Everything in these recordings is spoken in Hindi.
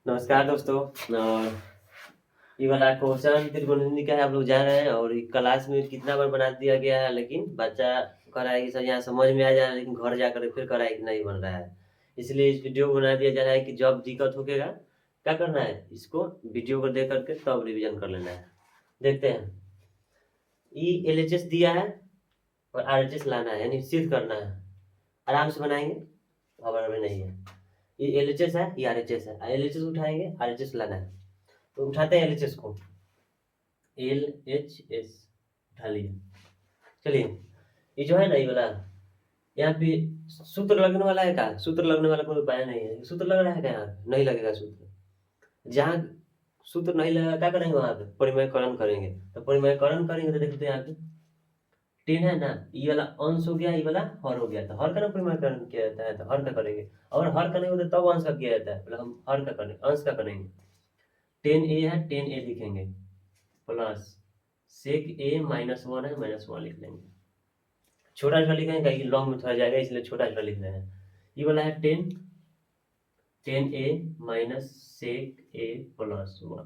नमस्कार दोस्तों। और ये वाला क्वेश्चन त्रिकोणमिति का है, आप लोग जान रहे हैं। और ये क्लास में कितना बार बना दिया गया है, लेकिन बच्चा कह रहा है कि सर यहाँ समझ में आ जा रहा है, लेकिन घर जाकर फिर कह रहा है कि नहीं बन रहा है। इसलिए इस वीडियो को बना दिया जा रहा है कि जब दिक्कत होगा क्या करना है, इसको वीडियो को देख करके तब रिविजन कर लेना है। देखते हैं। ई एल दिया है और आर लाना है, यानी सिद्ध करना है। आराम से बनाएंगे, खबर में नहीं है। ये एल है, ये आर है। एल उठाएंगे, आर लाना है, तो उठाते हैं एल को। LHS उठा लिए। चलिए, ये जो है ना, ये वाला यहाँ पे सूत्र लगने वाला है। क्या सूत्र लगने वाला कोई उपाय नहीं है? सूत्र लग रहा है क्या? यहाँ नहीं लगेगा सूत्र। जहाँ सूत्र नहीं लगेगा क्या करेंगे, वहां पे परिमयकरण करेंगे। तो परिमयकरण करेंगे तो देखते हैं यहाँ पे 10 है ना, ये वाला अंश हो गया, ये वाला हर हो गया। तो हर का ना परिमयकरण किया जाता है, तो हर का करेंगे। और हर का नहीं होता तब अंश का किया जाता है, पहले हम हर का करेंगे, अंश का करेंगे। 10a है, 10a लिखेंगे, प्लस सेक ए -1 है, -1 लिख लेंगे। छोटा छोटा लिखेंगे कहीं लॉन्ग में थोड़ा जाएगा, इसलिए छोटा छोटा लिख रहे हैं। ये वाला है 10a माइनस सेक ए +1।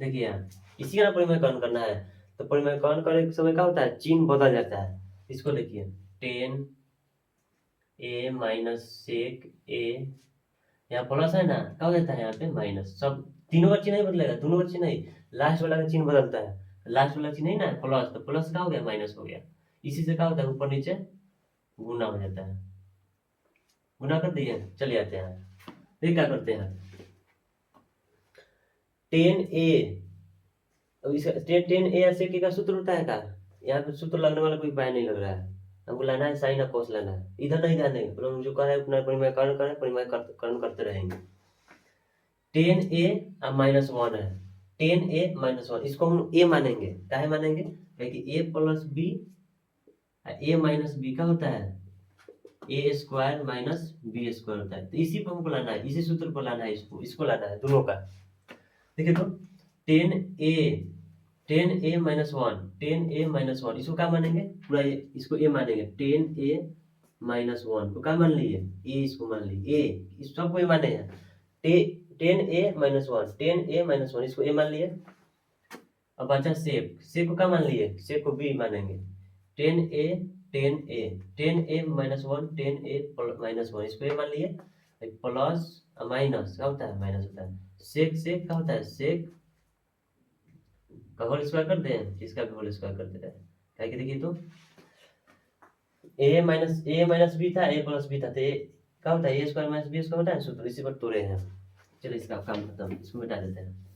देखिए यहाँ इसी का परिमयकरण करना है। तो परिमयकरण करने के समय क्या होता है, चिन्ह बदल जाता है। इसको देखिए, 10a माइनस सेक ए, यहाँ प्लस है ना, क्या हो जाता है यहाँ पे माइनस। सब तीनों का चिन्ह नहीं बदलेगा, दोनों का चिन्ह नहीं, लास्ट वाला का चिन्ह बदलता है। लास्ट वाला चिन्ह नहीं ना प्लस, तो प्लस क्या हो गया, माइनस हो गया। इसी से क्या होता है, ऊपर नीचे गुना हो जाता है। गुना कर दिए, चले आते हैं। फिर क्या करते हैं, 10a, अब इसका 10a या sec का सूत्र होता है क्या? यहाँ पे सूत्र लगने वाला कोई उपाय नहीं लग रहा है। हमको लाना है साइन और कोस लाना है, इधर नहीं ध्यान देंगे, मतलब जो कह रहा है उतना परिमयकरण करें, परिमयकरण करते रहेंगे। 10a अब -1 है, 10a-1, इसको हम a मानेंगे। काहे मानेंगे, क्योंकि a + b, a - b का होता है a² - b² होता है। तो इसी पर हमको लाना है, इसी सूत्र पर लाना है, इसको लाना है दोनों का। देखिए तो 10a, 10a-1, 10a-1, इसको क्या मानेंगे, पूरा इसको a मानेंगे। 10a-1 को क्या मान लिए, a, इसको मान लिए a, इस सबको a माने हैं। 10a-1, 10a-1, इसको a मान लिए। अब बचा सेक, सेक को क्या मान लिए, सेक को b मानेंगे। 10a, 10a, 10a-1, 10a-1, इसको a मान लिए। प्लस माइनस क्या होता है, माइनस होता है। सेक सेक क्या होता है, सेक का होल स्क्वायर कर दें, इसका भी होल स्क्वायर कर देते हैं। क्या कि देखिए तो a माइनस बी था, a प्लस बी था, तो क्या होता है, a² - b² होता है सूत्र, इसी पर तोड़े हैं। चलिए इसका काम खत्म, इसको मिटा देते हैं।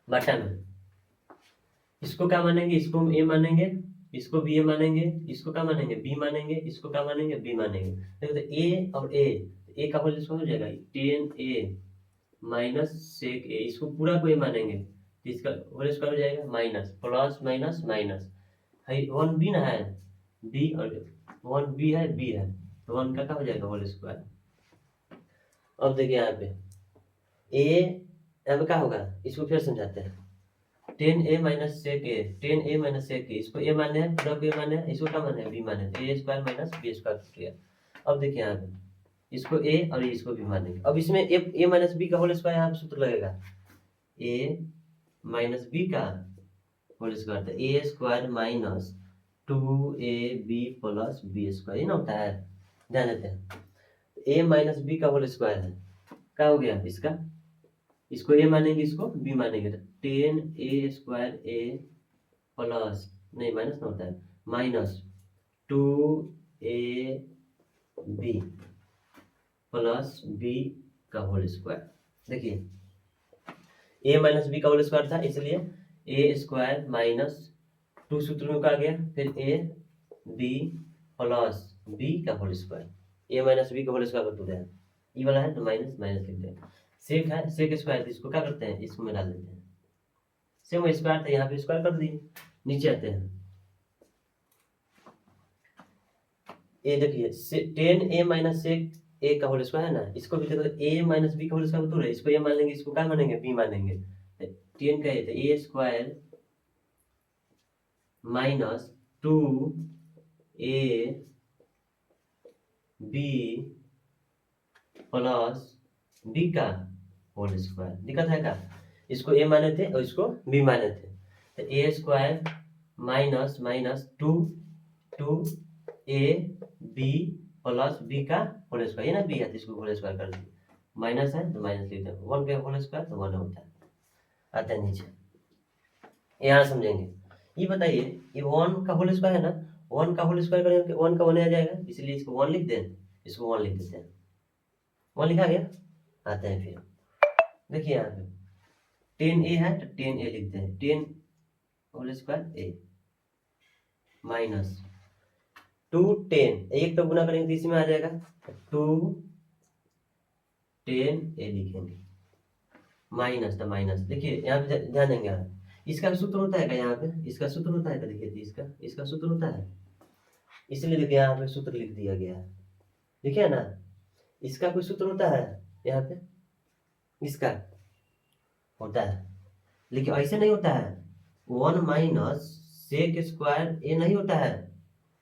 बटा में इसको क्या मानेंगे, इसको हम a मानेंगे, इसको भी a मानेंगे, इसको क्या मानेंगे, b मानेंगे, इसको क्या मानेंगे, b मानेंगे। देखो तो a और a का होल स्क्वायर हो जाएगा 10a माइनस सेक a, इसको पूरा को a मानेंगे, तो इसका होल स्क्वायर हो जाएगा माइनस प्लस माइनस माइनस है। 1b ना है, b, और 1b है, b है, तो 1 का क्या हो जाएगा, होल स्क्वायर। अब देखिए यहाँ पे a, अब क्या होगा, इसको फिर समझाते हैं। 10a माइनस सेक ए, 10a माइनस सेक ए, इसको a माने हैं, पूरा को a माने हैं, इसको क्या माने हैं, b माने हैं, तो a² - b² टूट गया। अब देखिए यहाँ पे इसको a और इसको b मानेंगे। अब इसमें a माइनस b का होल स्क्वायर यहाँ पे सूत्र लगेगा, a माइनस b का होल स्क्वायर, तो a² - 2ab + b², ये ना होता है, ध्यान देते हैं। a माइनस b का होल स्क्वायर है, क्या हो गया इसका, इसको a मानेंगे, इसको b मानेंगे, तो 10a² a प्लस, नहीं माइनस ना होता है, -2ab प्लस b का होल स्क्वायर। देखिए a माइनस b का होल स्क्वायर था, इसलिए a² - 2 सूत्र में आ गया, फिर a b प्लस b का whole square, a minus b का होल स्क्वायर कर दिया। ये वाला है तो माइनस माइनस लिखते हैं। सेक है, सेक स्क्वायर, इसको क्या करते हैं, इसको में डाल देते हैं। सेम स्क्वायर था, यहाँ पे स्क्वायर कर दिए। नीचे आते हैं, ए देखिए 10a माइनस सेक ए का होल स्क्वायर है ना, इसको भी देखो a माइनस b का होल स्क्वायर तो है, इसको a मान लेंगे, इसको क्या मानेंगे, b मानेंगे। 10 का है तो a² minus 2ab plus b का होल स्क्वायर। दिक्कत है क्या? इसको ए माने थे और इसको बी माने थे, तो A square minus minus two A B plus B का होल स्क्वायर, ये ना बी है तो इसको होल स्क्वायर कर दिए, माइनस है तो माइनस लिख दें, 1 का होल स्क्वायर तो 1 होता है। आते हैं नीचे, यहाँ समझेंगे। ये बताइए, ये 1 का होल स्क्वायर है ना, 1 का होल स्क्वायर करेंगे 1 का 1 आ जाएगा, इसलिए इसको 1 लिख दें, इसको 1 लिख देते हैं, 1 लिखा गया। आते हैं फिर, देखिए यहाँ पे 10a है तो 10a लिखते हैं, 10 होल स्क्वायर ए माइनस 2 10, एक तो गुना करेंगे तो इसमें आ जाएगा 2 10a लिखेंगे, माइनस तो माइनस। देखिए यहाँ पे ध्यान देंगे आप, इसका सूत्र होता है क्या यहाँ पे, इसका सूत्र होता है क्या, देखिए इसका सूत्र होता है, इसलिए देखिए यहाँ पे सूत्र लिख दिया गया है, देखिए ना, इसका कोई सूत्र होता है यहाँ पे, इसका होता है, लेकिन ऐसे नहीं होता है, 1 माइनस सेक स्क्वायर ए नहीं होता है,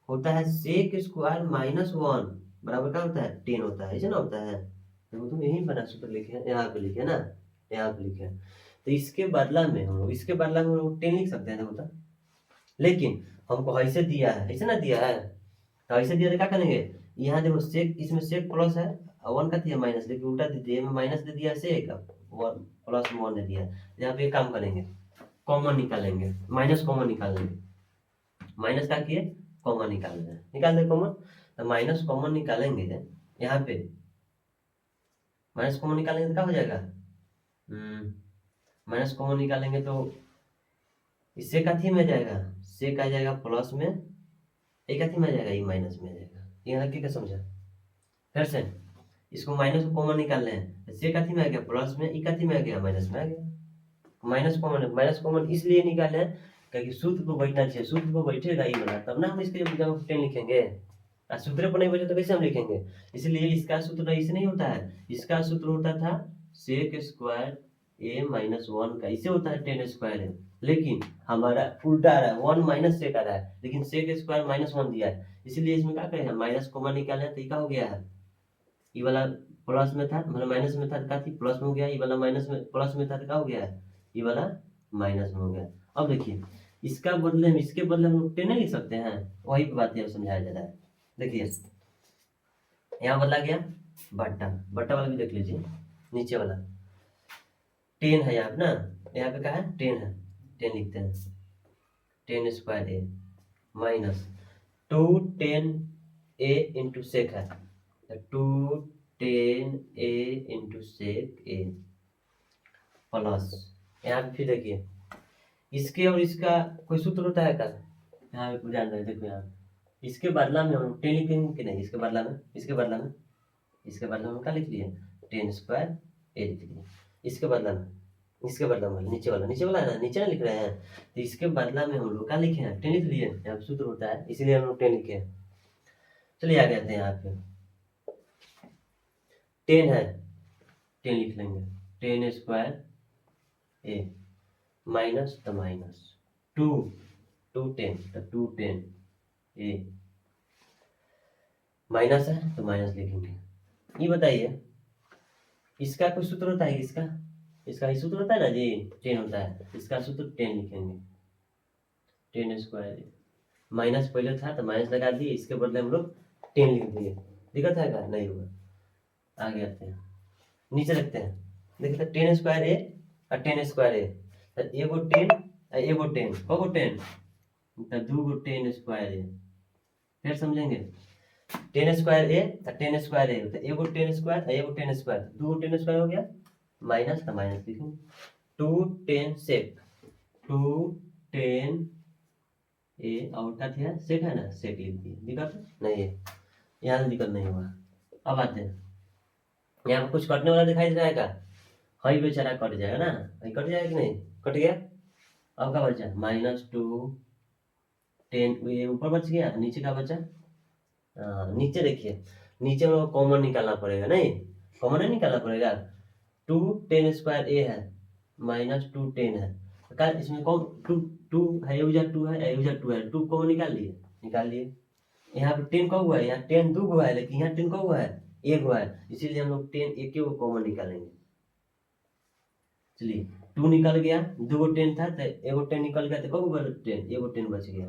होता है सेक स्क्वायर माइनस 1 बराबर क्या होता है 10 होता है, ऐसे ना होता है। तो तुम यही बना सूत्र लिखे, यहाँ पे लिखे ना, यहाँ पे लिखे, तो इसके बदला में हम लोग 10 लिख सकते हैं ना, होता, लेकिन हमको ऐसे दिया है, ऐसे ना दिया है, तो ऐसे दिया तो क्या करेंगे, यहाँ देखो सेक, इसमें सेक प्लस है 1 का दिया माइनस, लेकिन उल्टा दे दिया, माइनस दे दिया सेक 1 प्लस 1 दे दिया, यहाँ पे एक काम करेंगे, कॉमन निकालेंगे, माइनस कॉमन निकाल लेंगे, माइनस का किए कॉमन निकाल दें, निकाल दे कॉमन, तो माइनस कॉमन निकालेंगे, यहाँ पे माइनस कॉमन निकालेंगे तो क्या हो जाएगा, माइनस कॉमन निकालेंगे तो इससे का थी में जाएगा, से का जाएगा प्लस में, एक का थी में जाएगा, ये माइनस में जाएगा, यहाँ क्या समझा, फिर से इसको माइनस को कॉमन निकाल लें, से का थी में आ गया प्लस में, एक का थी में आ गया माइनस में आ गया, माइनस कॉमन इसलिए निकाले क्योंकि सूत्र को बैठना चाहिए, सूत्र को बैठेगा ये बना, तब ना हम इसके जगह 10 लिखेंगे, और सूत्र पर नहीं बैठे तो कैसे हम लिखेंगे, इसलिए इसका सूत्र ऐसे नहीं होता है, इसका सूत्र होता था सेक स्क्वायर ए माइनस 1 का, इसे होता है 10 स्क्वायर है, लेकिन हमारा उल्टा आ रहा है, 1 माइनस सेक आ रहा है, लेकिन सेक स्क्वायर माइनस 1 दिया है, इसलिए इसमें क्या करें, माइनस कॉमन निकाले तो क्या हो गया है, ये वाला प्लस में था, मतलब माइनस में था क्या थी प्लस में हो गया, ये वाला माइनस में प्लस में था तो क्या हो गया है, ये वाला माइनस में हो गया। अब देखिए इसका बदले में, इसके बदले हम लोग 10 लिख सकते हैं, वही बात है समझाया जा रहा है। देखिए यहाँ बदला गया बट्टा, बट्टा वाला भी देख लीजिए, नीचे वाला 10 है यहाँ पे ना, यहाँ पे क्या है 10 है, 10 लिखते हैं, 10 square A minus 2 10 A into sec है, 2 10 ए इंटू सेक ए प्लस, यहाँ पे फिर देखिए इसके और इसका कोई सूत्र होता है क्या, यहाँ पे जान रहे देखो, यहाँ इसके बदला में हम 10 लिखेंगे कि नहीं, इसके बदला में हम क्या लिख लिए 10 स्क्वायर ए लिख लिए, इसके बदला में नीचे वाला है ना, नीचे ना लिख रहे हैं, तो इसके बदला में हम लोग क्या लिखे हैं 10 लिख लिए, यहाँ पे सूत्र होता है इसलिए हम लोग 10 लिखे हैं। चलिए आगे आते हैं, यहाँ पे 10 है, 10 लिख लेंगे, 10 स्क्वायर ए माइनस तो माइनस 2 10 तो 2 10 ए माइनस है तो माइनस लिखेंगे। ये बताइए इसका कोई सूत्र होता है, इसका ही सूत्र होता है ना जी, 10 होता है, इसका सूत्र 10 लिखेंगे, 10 स्क्वायर माइनस पहले था तो माइनस लगा दिए, इसके बदले हम लोग 10 लिख दिए, दिक्कत है क्या, नहीं होगा। आगे आते हैं, नीचे रखते हैं, देखिए 10 स्क्वायर ए और 10 स्क्वायर ए, एगो 10 एगो 10 कगो 10 तो 2 गो 10 स्क्वायर ए, फिर समझेंगे 10 स्क्वायर ए और 10 स्क्वायर ए, तो एगो 10 स्क्वायर एगो 10 स्क्वायर, 2 गो 10 स्क्वायर हो गया, माइनस तो माइनस लिखेंगे, 2 10 सेक 2 10 ए और क्या था सेक है ना, सेक लिख दिए, दिक्कत नहीं है, यहाँ दिक्कत नहीं होगा। अब आते हैं, यहाँ पर कुछ कटने वाला दिखाई दे रहा है क्या, हई बेचारा कट जाएगा ना, हई कट जाएगा कि नहीं, कट गया, अब क्या बचा -2 10, ये ऊपर बच गया, नीचे का बचा, नीचे देखिए, नीचे में कॉमन निकालना पड़ेगा, नहीं कॉमन नहीं निकालना पड़ेगा, 2 10 स्क्वायर ए है -2 10 है, क्या इसमें कौन 2 है, ये 2 है, ये 2 है, 2 कॉमन निकाल लिए, यहाँ पे 10 का हुआ है, यहाँ 10 2 हुआ है, लेकिन यहाँ 10 का हुआ है 1 हुआ है, इसीलिए हम लोग 10 एक कॉमन निकालेंगे, चलिए 2 निकल गया, 2 गो 10 था तो एगो 10 निकल गया, तो कब 10 एगो 10 बच गया,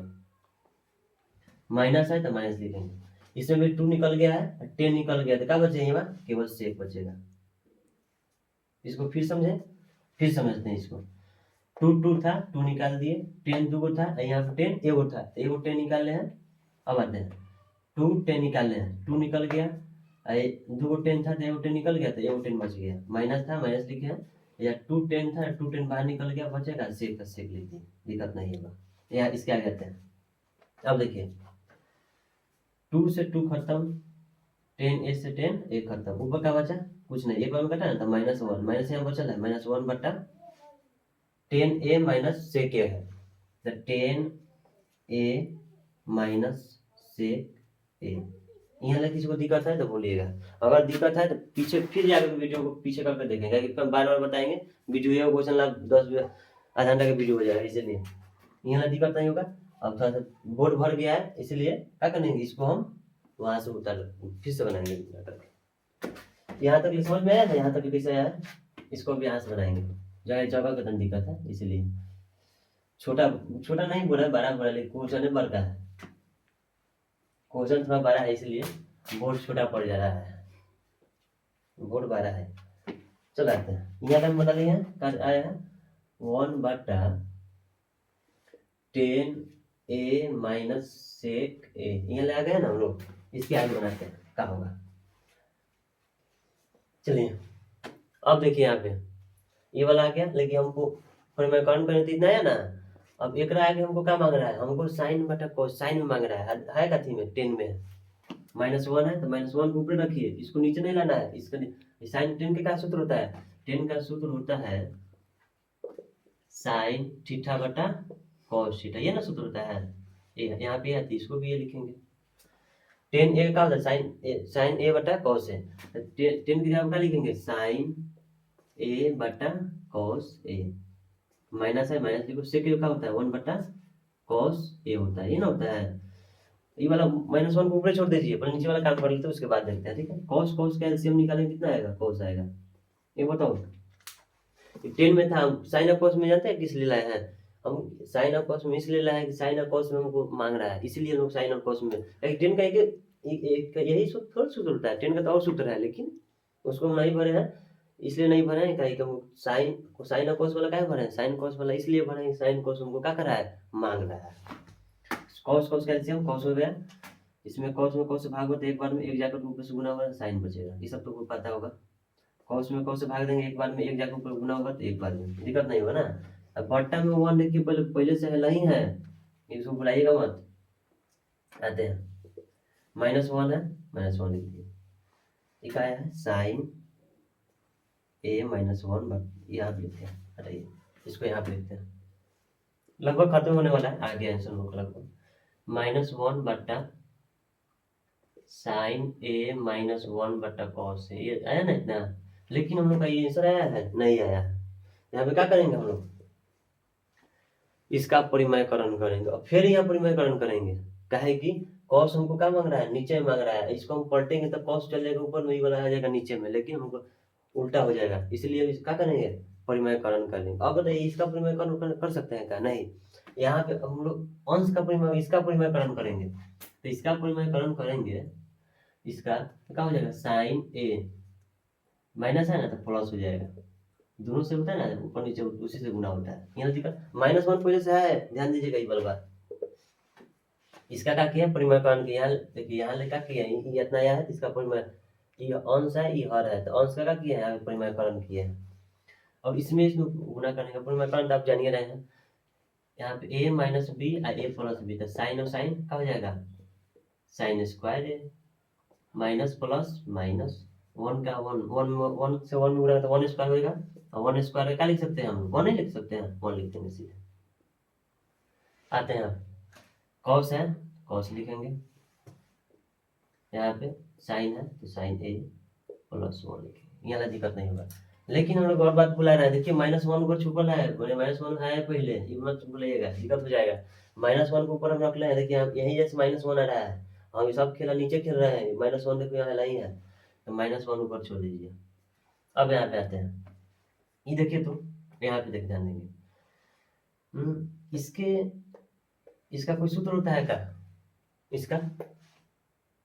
माइनस है तो माइनस लिखेंगे। इसमें भी 2 निकल गया है, 10 निकल गया, तो क्या बचेगा, केवल सेक बचेगा। इसको फिर समझे, फिर समझते हैं इसको। 2 था, 2 निकाल दिए, 10 2 गो था, यहाँ पे 10 एगो था, एगो 10 निकाल हैं। अब आते हैं 2 10 निकाल हैं, 2 निकल गया, 2 गो 10 था तो एगो 10 निकल गया, तो एगो 10 बच गया, माइनस था माइनस लिखे हैं, या 2 10 था 2 10 बाहर निकल गया, बचेगा सेक का सेक लिख दिए, दिक्कत नहीं होगा। या इसके आगे आते हैं। अब देखिए 2 से 2 खत्म, 10 ए से 10 एक खत्म, ऊपर का बचा कुछ नहीं, एक बार में कटा ना, तो -1 माइनस यहाँ बचल है, -1 बटा 10 ए माइनस सेक ए है, तो 10 ए माइनस सेक ए। यहाँ लगे किसी को दिक्कत है तो बोलिएगा, अगर दिक्कत है तो पीछे फिर जाकर वीडियो को पीछे करके देखेंगे, क्योंकि बार बार बताएंगे, वीडियो क्वेश्चन ला 10 आधा घंटा का वीडियो हो जाएगा, इसलिए यहाँ दिक्कत नहीं होगा। अब थोड़ा सा बोर्ड भर गया है, इसलिए क्या करेंगे, इसको हम वहां से उतार फिर से बनाएंगे। यहाँ तक समझ में आया था, यहाँ तक कैसे आया, इसको भी यहाँ से बनाएंगे, जगह जगह का तो दिक्कत है, इसलिए छोटा छोटा नहीं बोला, बड़ा बोला, लेकिन क्वेश्चन बड़ा है, क्वेश्चन थोड़ा बड़ा है, इसलिए बोर्ड छोटा पड़ जा रहा है, बोर्ड बड़ा है। चलो आते हैं, यहाँ तक बना लिए हैं, आया है 1 बटा 10 ए माइनस सेक ए, यहाँ ले आ गए ना हम लोग, इसके आगे बनाते हैं क्या होगा। चलिए अब देखिए यहाँ पे ये वाला आ गया, लेकिन हमको परिमाण करने तो इतना है ना। अब एक आगे हमको क्या मांग रहा है, हमको साइन बटा कोस, साइन में मांग रहा है कथी में, 10 में -1 है, तो -1 को ऊपर रखिए, इसको नीचे नहीं लाना है, इसका साइन 10 के क्या सूत्र होता है, 10 का सूत्र होता है साइन थीटा बटा कॉस थीटा, ये ना सूत्र होता है, ये यहाँ पे है, इसको भी ये लिखेंगे। 10 ए का होता है साइन ए बटा कॉस है, 10 की जगह क्या लिखेंगे, साइन ए बटा कॉस ए, माइनस है माइनस लिखो, सेक क्या होता है 1 बटा कॉस ए होता है, ये ना होता है। ये वाला -1 को ऊपर छोड़ दीजिए, पर नीचे वाला काम कर लेते हैं, उसके बाद देखते हैं, ठीक है। कॉस कॉस का एलसीएम निकालेंगे, कितना आएगा, कॉस आएगा, ये बताओ। 10 में था, साइन और कॉस में जानते हैं किस लिए लाए हैं हम, साइन और कॉस में इसलिए लाए हैं कि साइन और कॉस में हमको मांग रहा है, इसलिए लोग साइन और कॉस में, लेकिन 10 का एक यही सूत्र थोड़ा सूत्र होता है, 10 का तो और सूत्र है, लेकिन उसको हम नहीं भरे हैं, इसलिए नहीं भरे हैं कहीं हम साइन और कॉस वाला क्या भरे हैं, साइन कॉस वाला इसलिए भरे हैं, साइन कॉस हमको क्या कर रहा है, मांग रहा है। कॉस कॉस का एलसीएम कॉस हो गया, इसमें कॉस में कॉस से भाग होता है, एक बार में एक जाकर ऊपर से गुना होगा, साइन बचेगा, ये सब तो पता होगा। कॉस में कॉस से भाग देंगे, एक बार में एक जाकर ऊपर गुना होगा, तो एक बार में दिक्कत नहीं होगा ना। अब बट्टा में 1 देखिए, पहले से है नहीं है, इसको बुलाइएगा मत। आते हैं -1 है, -1 लिख दिए, ये क्या है, साइन ए -1 बट यहाँ पे लिखते हैं, हटाइए इसको, यहाँ पे लिखते हैं, लगभग खत्म होने वाला है, आ गया आंसर हम लोग का लगभग, -1 बट्टा साइन ए -1 बट्टा कॉस ए, ये आया ना इतना, लेकिन हम लोग का ये आंसर आया है, नहीं आया। यहाँ पे क्या करेंगे हम लोग, इसका परिमयकरण करेंगे, और फिर यहाँ परिमयकरण करेंगे, कहे कि कॉस हमको क्या मांग रहा है, नीचे मांग रहा है, इसको हम पलटेंगे तो कॉस चल जाएगा ऊपर में, ये वाला आ जाएगा नीचे में, लेकिन हमको उल्टा हो जाएगा, इसलिए क्या करेंगे, परिमयकरण करेंगे। अब बताइए इसका परिमयकरण कर सकते हैं क्या, नहीं, यहाँ पे हम लोग अंश का परिमय, इसका परिमयकरण करेंगे, तो इसका परिमयकरण करेंगे, इसका तो क्या हो जाएगा, साइन ए, माइनस है ना तो प्लस हो जाएगा, दोनों से होता है ना, ऊपर नीचे उसी से गुना होता है, यहाँ दिक्कत -1 पहले से है, ध्यान दीजिएगा एक बार। इसका क्या किया, परिमयकरण किया, यहाँ देखिए, यहाँ क्या किया, ये इतना आया है, इसका परिमय, ये अंश है, ये हर है, तो अंश का क्या किया है, यहाँ परिमयकरण किया है, और इसमें गुना करने का परिमयकरण आप जानिए रहे हैं, यहाँ पे a minus B a plus B, तो साइन और साइन क्या हो जाएगा, sign square A, minus plus minus, 1 का 1 से 1 गुना तो 1 स्क्वायर होगा, और 1 स्क्वायर क्या लिख सकते हैं हम, 1 ही लिख सकते हैं, 1 लिख देंगे सीधे। आते हैं कॉस है, कॉस लिखेंगे, यहाँ पे साइन है तो साइन ए प्लस 1 लिखेंगे, यहाँ दिक्कत नहीं होगा। लेकिन हम लोग और बात बुला रहे हैं, देखिए -1 को छुपल है, -1 है पहले, ये मत भूलिएगा, दिक्कत हो जाएगा। -1 को ऊपर हम रख ले हैं, देखिए यही जैसे -1 आ रहा है, हम ये सब खेला नीचे खेल रहे हैं, -1 देखो यहाँ नहीं है, तो -1 ऊपर छोड़ दीजिए। अब यहाँ पे आते हैं, ये देखिए तो यहाँ पे देख ध्यान देंगे। इसके इसका कोई सूत्र होता है क्या? इसका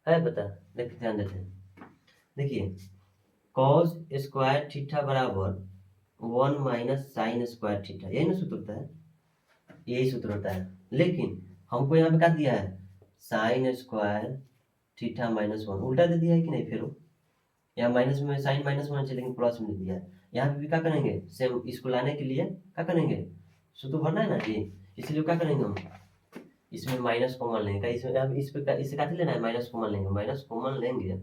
है पता? देख ध्यान देते हैं। देखिए कॉस स्क्वायर थीटा बराबर 1 माइनस साइन स्क्वायर थीटा, यही ना सूत्र होता है, यही सूत्र होता है। लेकिन हमको यहाँ पे क्या दिया है? साइन स्क्वायर थीटा माइनस 1 उल्टा दे दिया है कि नहीं? फिर यहाँ माइनस में साइन माइनस होना चाहिए, लेकिन प्लस में दे दिया है। यहाँ पे भी क्या करेंगे? सेम इसको लाने के लिए क्या करेंगे? सूत्र भरना है ना जी, इसलिए क्या करेंगे हम? इसमें माइनस कॉमन लेंगे। इसमें अब इस पे इससे काट लेना है, माइनस कॉमन लेंगे। माइनस कॉमन लेंगे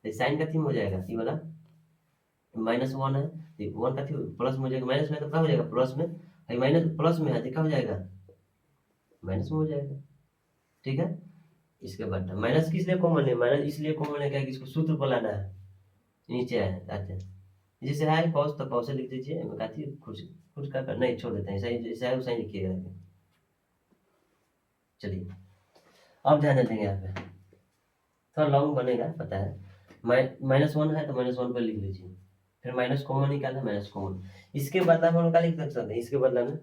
तो साइन का थीम हो जाएगा, ये वाला -1 है, तो 1 का थीम प्लस में हो जाएगा, माइनस में तो क्या हो जाएगा? प्लस में। माइनस प्लस में है तो क्या हो जाएगा? माइनस में हो जाएगा। ठीक है, इसके बाद माइनस किस लिए कॉमन है? माइनस इसलिए कॉमन है क्या कि इसको सूत्र पर लाना है। नीचे है आते हैं, जैसे है कॉस तो कॉस लिख दीजिए, काफी खुश खुश का नहीं छोड़ देते हैं, सही जैसे है वैसे ही लिखिएगा। चलिए अब ध्यान देंगे यहाँ पे, थोड़ा लॉन्ग बनेगा पता है। -1 है तो -1 पर लिख लीजिए, फिर माइनस कॉमन निकालना, माइनस कॉमन। इसके बदला में हम क्या लिख सकते हैं? इसके बदला में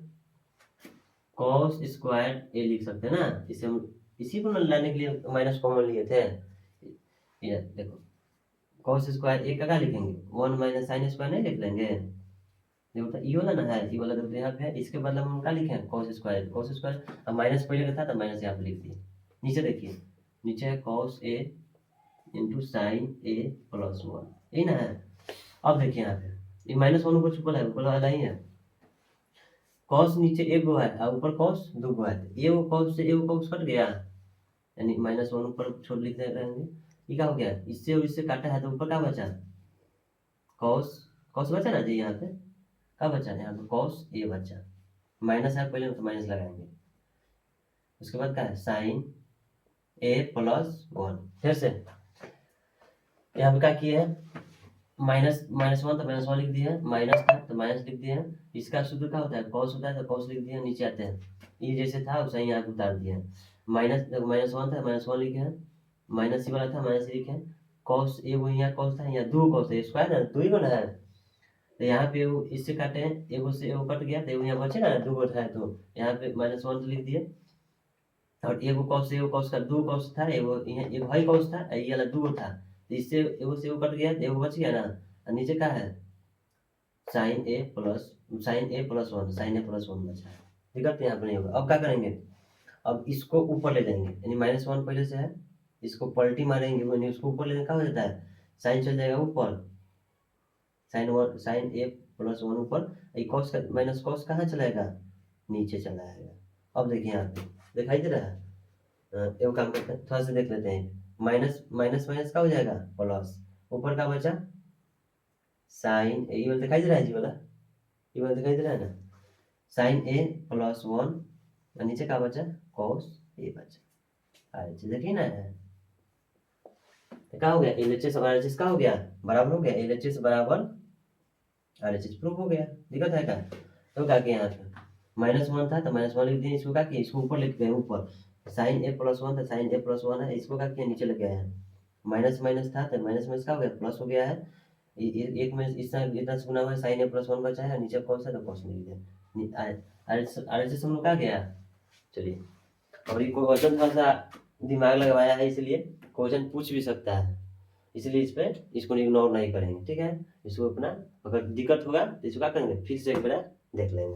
कॉस स्क्वायर ए लिख सकते हैं ना, इसे हम इसी को लाने के लिए माइनस कॉमन लिए थे। ये देखो कॉस स्क्वायर ए का क्या लिखेंगे? 1 माइनस साइन स्क्वायर नहीं लिख लेंगे? देखो तो ये वाला ना है, ये वाला देखो यहाँ पे है, इसके बदले में हम क्या लिखे हैं? Cos square. कॉस स्क्वायर अब माइनस पहले का था तो माइनस यहाँ पे लिख दिए। नीचे देखिए, नीचे है cos A into sine A plus 1, यही ना है। अब देखिए यहाँ पे ये -1 ऊपर छुपा है, ऊपर वाला ही है। कॉस नीचे एक गो है और ऊपर कॉस दो गो है, ये वो कॉस से ये वो कॉस कट गया, यानी -1 ऊपर छोड़ लिख दे रहेंगे। ये क्या हो गया? इससे और इससे काटा है तो ऊपर क्या बचा? कॉस। कॉस बचा ना जी, यहाँ पे क्या बचा? यहाँ पे कॉस ए बचा, माइनस है पहले तो माइनस लगाएंगे। उसके बाद क्या है? साइन ए प्लस 1। फिर से यहाँ पे क्या किए हैं? -1 तो -1 लिख दिया, माइनस था तो माइनस लिख दिया। इसका सूत्र क्या होता है? कॉस होता है तो कॉस लिख दिया, नीचे आते हैं। ये जैसे था वैसे ही यहाँ पे उतार दिया। -1 था, -1 लिखे हैं, माइनस ही वाला था माइनस लिखे हैं। कॉस ए वो यहाँ कॉस था, यहाँ दो कॉस है, स्क्वायर है दो ही बना है, तो यहाँ पे वो इससे काटे हैं, एगो से एगो कट गया तो यहाँ बचे ना, दो है तो यहाँ पे -1 लिख दिए। और एगो कॉस का दो कॉस था, एगो यहाँ एगो हाई कॉस था, ये वाला दो था, तो इससे एगो से एगो कट गया तो एगो बच गया ना। और नीचे क्या है? साइन ए प्लस 1, साइन ए प्लस 1 बचा है। दिक्कत यहाँ पर नहीं होगा। अब क्या करेंगे? अब इसको ऊपर ले जाएंगे, यानी -1 पहले से है, इसको पलटी मारेंगे यानी उसको ऊपर लेने क्या हो जाता है? साइन चल जाएगा ऊपर, साइन ए प्लस 1 ऊपर, कॉस का माइनस कॉस कहाँ चलाएगा? नीचे चला आएगा। अब देखिए यहाँ पे दिखाई दे रहा है? एक काम करते हैं, थोड़ा सा देख लेते हैं। माइनस माइनस माइनस का हो जाएगा प्लस, ऊपर का बचा साइन ए, ये वाला दिखाई दे रहा है जी वाला, ये वाला दिखाई दे रहा है ना, साइन ए प्लस 1, और नीचे का बचा कॉस ए बचा। अच्छा देखिए ना, क्या हो गया? एलएचएस और आरएचएस का हो गया बराबर हो गया, एलएचएस बराबर आरएचएस प्रूफ हो गया। दिक्कत है क्या? तो क्या किया यहाँ पे? -1 था तो -1 लिख दिया, इसको क्या किया? इसको ऊपर लिख गए, ऊपर साइन ए प्लस 1 था, साइन ए प्लस 1 है, इसको क्या किया? नीचे लग गया है। माइनस माइनस था तो माइनस माइनस का हो गया प्लस हो गया है। एक में इतना इतना से गुना हुआ है, साइन ए प्लस 1 बचा है, नीचे कॉस है तो कॉस लिख दिया। आरएचएस हम लोग क्या गया? चलिए और ये क्वेश्चन थोड़ा सा दिमाग लगवाया है, इसलिए क्वेश्चन पूछ भी सकता है, इसलिए इस पे इसको इग्नोर नहीं करेंगे। ठीक है, इसको अपना अगर दिक्कत होगा तो इसको क्या करेंगे? फिर से एक बार देख लेंगे।